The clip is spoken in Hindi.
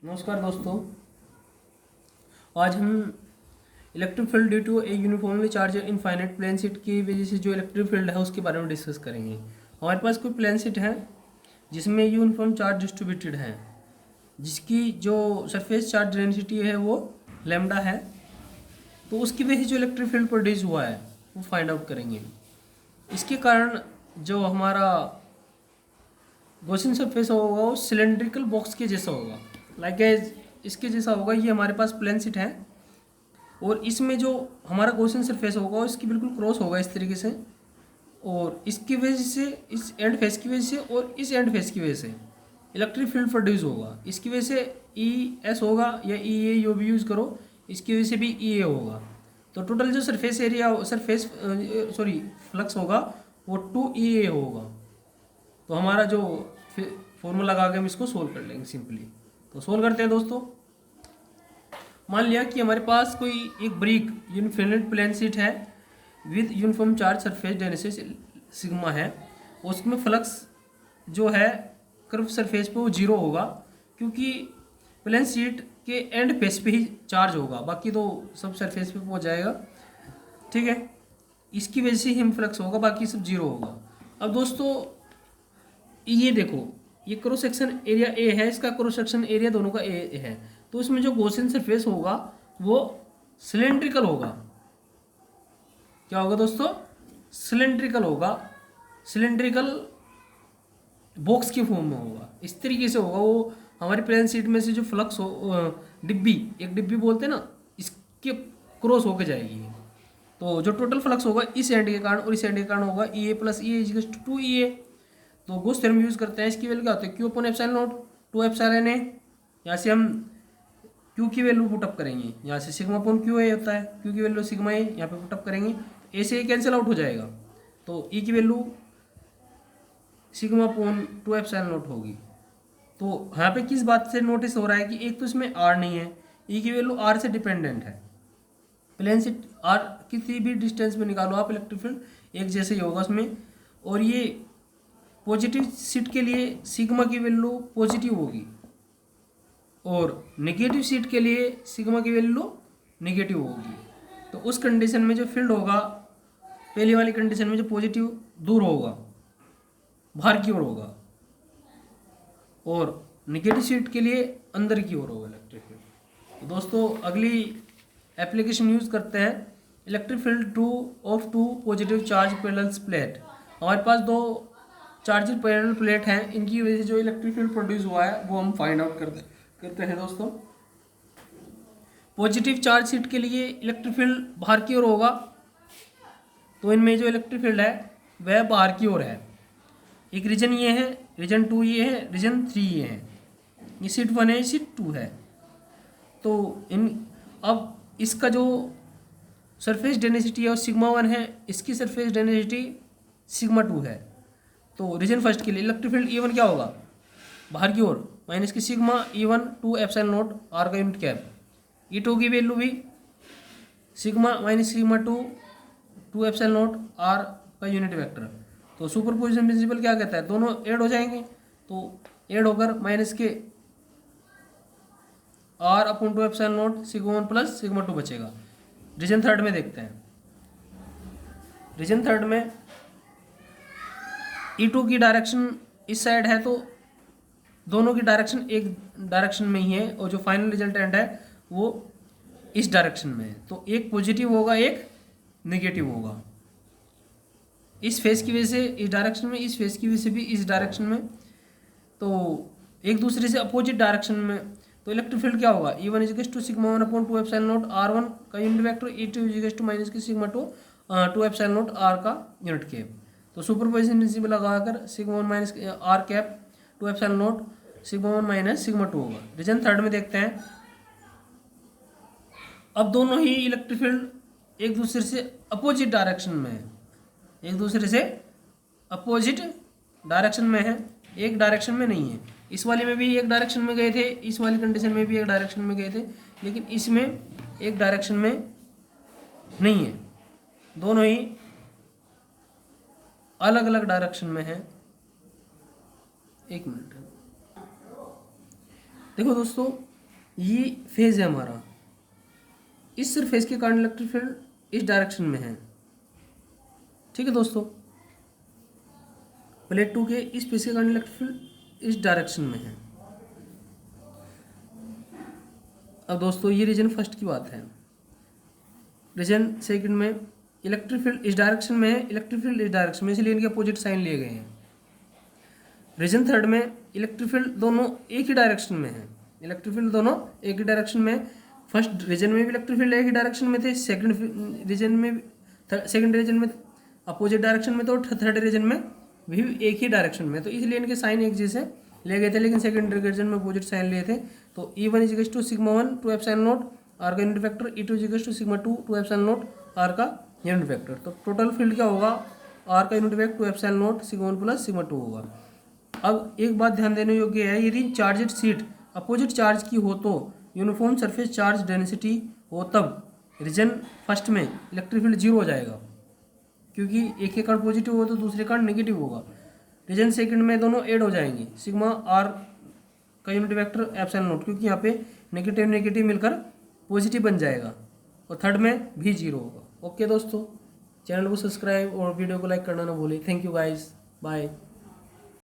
नमस्कार दोस्तों। आज हम electric field due to a uniformly charge infinite plane sheet की वजह से जो इलेक्ट्रिक फील्ड है उसके बारे में डिस्कस करेंगे। हमारे पास कोई प्लेन शीट है जिसमें यूनिफॉर्म चार्ज डिस्ट्रीब्यूटेड है, जिसकी जो सरफेस चार्ज डेंसिटी है वो लैम्डा है, तो उसकी वजह से जो इलेक्ट्रिक फील्ड प्रोड्यूस हुआ है वो फाइंड आउट करेंगे। इसके कारण जो हमारा गॉसियन सरफेस होगा वो सिलेंड्रिकल बॉक्स के जैसा होगा, लाइक इसके जैसा होगा। ये हमारे पास प्लेन शीट है और इसमें जो हमारा गॉसियन सरफेस होगा इसकी बिल्कुल क्रॉस होगा इस तरीके से, और इसकी वजह से इस एंड फेस की वजह से और इस एंड फेस की वजह से इलेक्ट्रिक फील्ड प्रोड्यूस होगा। इसकी वजह से ई एस होगा या ई ए जो भी यूज़ करो, इसकी वजह से भी ई ए होगा। तो टोटल जो सरफेस एरिया फ्लक्स होगा वो 2 EA होगा। तो हमारा जो फॉर्मूला लगा के हम इसको सोल्व कर लेंगे सिंपली। तो सोल्व करते हैं दोस्तों। मान लिया कि हमारे पास कोई एक ब्रिक यूनिफिनिट प्लेन शीट है with uniform charge surface density sigma है, उसमें फ्लक्स जो है कर्व सरफेस पे वो 0 होगा, क्योंकि प्लेन शीट के एंड फेस पे ही चार्ज होगा, बाकी तो सब सरफेस पे पहुंच जाएगा। ठीक है, इसकी वजह से ही फ्लक्स होगा, बाकी सब 0 होगा। अब दोस्तों ये देखो, ये क्रॉस सेक्शन एरिया ए है, इसका क्रॉस सेक्शन एरिया दोनों का ए है, तो इसमें जो गॉसियन सरफेस होगा वो सिलेंड्रिकल होगा। क्या होगा दोस्तों? सिलेंड्रिकल होगा, सिलेंड्रिकल बॉक्स की फॉर्म में होगा। इस तरीके से होगा वो। हमारी प्लेन शीट में से जो फ्लक्स हो डिब्बी, एक डिब्बी बोलते हैं ना, इसके क्रॉस होकर जाएगी। तो जो टोटल फ्लक्स होगा इस एंड के कारण और इस एंड के कारण होगा E A plus E A 2 EA। तो गॉस थ्योरम यूज़ करते हैं। इसकी वैल्यू क्या होती है? Q upon epsilon naught 2 epsilon A. यहाँ से हम क्यू की वैल्यू पुटअप करेंगे, यहाँ से सिग्मा अपॉन क्यू ए होता है, क्यू की वैल्यू सिग्मा ए यहाँ पे पुटअप करेंगे, ए से ए कैंसिल आउट हो जाएगा, तो ई की value sigma upon 2 epsilon not होगी। तो यहाँ पे किस बात से नोटिस हो रहा है कि एक तो इसमें आर नहीं है, ई की वैल्यू आर से डिपेंडेंट है। प्लेन से आर किसी भी डिस्टेंस में निकालो आप, इलेक्ट्रिक फील्ड एक जैसे ही होगा उसमें। और ये पॉजिटिव सीट के लिए सिग्मा की वैल्यू पॉजिटिव होगी और नेगेटिव सीट के लिए सिग्मा की वैल्यू नेगेटिव होगी। तो उस कंडीशन में जो फील्ड होगा, पहली वाली कंडीशन में जो पॉजिटिव दूर होगा, बाहर की ओर होगा, और नेगेटिव सीट के लिए अंदर की ओर होगा इलेक्ट्रिक फील्ड। तो दोस्तों अगली एप्लीकेशन यूज़ करते हैं electric field of two positive charge parallel plate. हमारे पास दो चार्ज पैरेलल प्लेट हैं, इनकी वजह से जो इलेक्ट्रिक फील्ड प्रोड्यूस हुआ है वो हम फाइंड आउट करते हैं दोस्तों। पॉजिटिव चार्ज शीट के लिए इलेक्ट्रिक फील्ड बाहर की ओर होगा, तो इनमें जो इलेक्ट्रिक फील्ड है वह बाहर की ओर है। एक रीजन ये है, रीजन 2 ये है, रीजन 3 ये है। ये सीट 1 है, सीट 2 है। तो अब इसका जो सरफेस डेंसिटी है वो सिग्मा 1 है, इसकी सरफेस डेंसिटी सिग्मा 2 है। तो रीजन फर्स्ट के लिए इलेक्ट्रिक फील्ड E1 क्या होगा? बाहर की ओर, माइनस की sigma E1 2 epsilon naught are का यूनिट कैप। E2 की वैल्यू भी sigma minus sigma 2 epsilon naught are का यूनिट वेक्टर। तो सुपरपोजिशन प्रिंसिपल क्या कहता है? दोनों ऐड हो जाएंगे, तो ऐड होकर माइनस के R upon 2 epsilon not sigma 1 plus sigma 2 बचेगा। रीजन थर्ड में देखते हैं। रीजन थर्ड में E2 की डायरेक्शन इस साइड है, तो दोनों की डायरेक्शन एक डायरेक्शन में ही है, और जो फाइनल रिजल्टेंट है वो इस डायरेक्शन में है। तो एक पॉजिटिव होगा, एक नेगेटिव होगा। इस फेस की वजह से इस डायरेक्शन में, इस फेस की वजह से भी इस डायरेक्शन में, तो एक दूसरे से अपोजिट डायरेक्शन में। तो इलेक्ट्रिक फील्ड क्या होगा? E1 is to sigma 1 upon 2 epsilon nought R1 का unit vector, E2 is to minus की सिग्मा 2 एप्सिलॉन नॉट R का यूनिट कैप। तो सुपरपोजिशन प्रिंसिपल लगाकर sigma 1 minus R cap 2 epsilon not sigma 1 minus sigma 2 होगा। रीजन थर्ड में देखते हैं। अब दोनों ही इलेक्ट्रिक फील्ड एक दूसरे से अपोजिट डायरेक्शन में है, एक दूसरे से अपोजिट डायरेक्शन में है, एक डायरेक्शन में नहीं है। इस वाले में भी एक डायरेक्शन में गए थे, इस वाली कंडीशन में भी एक डायरेक्शन में गए थे, लेकिन इसमें एक डायरेक्शन में नहीं है। दोनों ही अलग अलग डायरेक्शन में है। एक मिनट देखो दोस्तों, ये फेज है हमारा, इस सरफेस के कारण इलेक्ट्रिक फील्ड इस डायरेक्शन में है। ठीक है दोस्तों, प्लेट 2 के इस फेस के कारण इलेक्ट्रिक फील्ड इस डायरेक्शन में है। अब दोस्तों ये रीजन फर्स्ट की बात है। रीजन सेकंड में इलेक्ट्रिक फील्ड इस डायरेक्शन में है, इलेक्ट्रिक फील्ड इस डायरेक्शन में, इसलिए इनके अपोजिट साइन लिए गए हैं। रीजन थर्ड में इलेक्ट्रिक फील्ड दोनों एक ही डायरेक्शन में है, इलेक्ट्रिक फील्ड दोनों एक ही डायरेक्शन में। फर्स्ट रीजन में भी इलेक्ट्रिक फील्ड एक ही डायरेक्शन में थे, सेकंड रीजन में अपोजिट डायरेक्शन में, तो थर्ड रीजन में भी एक ही डायरेक्शन में, तो इसलिए इनके साइन एक जैसे ले गए थे, लेकिन सेकंड रीजन में अपोजिट साइन लिए थे। तो E1 equals to sigma 1 two epsilon naught are का unit vector, E2 equals to sigma 2 two epsilon naught are का यूनिट वेक्टर। तो टोटल फील्ड क्या होगा, आर का unit vector two epsilon not sigma 1 plus sigma 2 होगा। अब एक बात ध्यान देने योग्य है, यदि चार्जेड सीट अपोजिट चार्ज की हो तो यूनिफॉर्म सरफेस चार्ज डेंसिटी हो, तब रीजन फर्स्ट में इलेक्ट्रिक फील्ड 0 हो जाएगा, क्योंकि एक के कारण पॉजिटिव हो तो दूसरे कारण नेगेटिव होगा। रीजन सेकंड में दोनों ऐड हो जाएंगी, सिग्मा आर का यूनिट वेक्टर एप्सिलॉन नॉट, क्योंकि यहाँ पे नेगेटिव नेगेटिव मिलकर पॉजिटिव बन जाएगा, और थर्ड में भी 0 होगा। ओके दोस्तों, चैनल को सब्सक्राइब और वीडियो को लाइक करना ना भूलें। Thank you guys, bye.